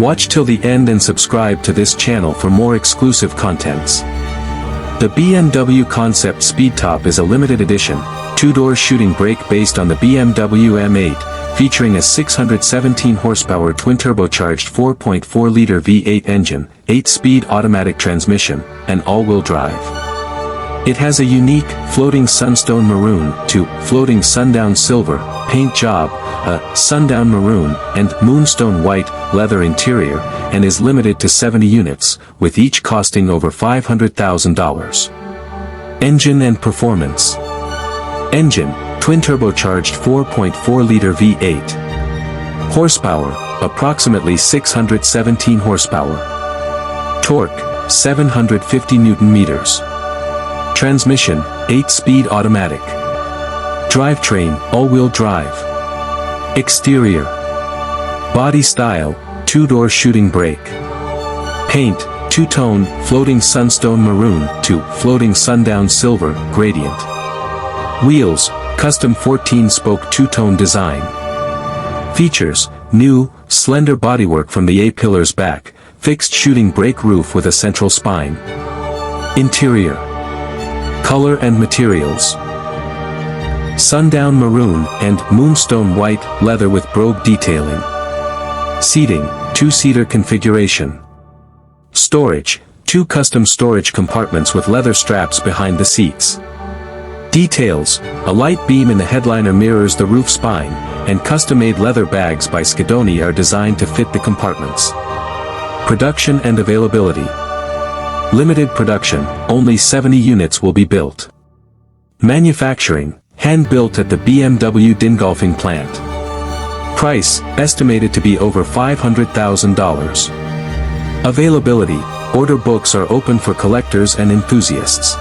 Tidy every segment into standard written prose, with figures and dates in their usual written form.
Watch till the end and subscribe to this channel for more exclusive contents. The BMW Concept Speedtop is a limited edition, two-door shooting brake based on the BMW M8, featuring a 617 horsepower twin-turbocharged 4.4-liter V8 engine, 8-speed automatic transmission, and all-wheel drive. It has a unique, floating sunstone maroon to floating sundown silver paint job, a sundown maroon and moonstone white leather interior, and is limited to 70 units, with each costing over $500,000. Engine and performance. Engine, twin-turbocharged 4.4-liter V8. Horsepower, approximately 617 horsepower. Torque, 750 Newton-meters. Transmission, 8-speed automatic. Drivetrain, all-wheel drive. Exterior. Body style, two-door shooting brake. Paint, two-tone, floating sunstone maroon to floating sundown silver, gradient. Wheels, custom 14-spoke two-tone design. Features, new, slender bodywork from the A-pillars back, fixed shooting brake roof with a central spine. Interior. Color and materials. Sundown maroon and moonstone white leather with brogue detailing. Seating, two-seater configuration. Storage, two custom storage compartments with leather straps behind the seats. Details, a light beam in the headliner mirrors the roof spine, and custom-made leather bags by Schedoni are designed to fit the compartments. Production and availability. Limited production, only 70 units will be built. Manufacturing, hand-built at the BMW Dingolfing plant. Price, estimated to be over $500,000. Availability, order books are open for collectors and enthusiasts.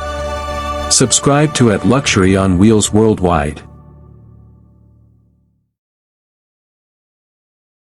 Subscribe to @Luxury on Wheels Worldwide.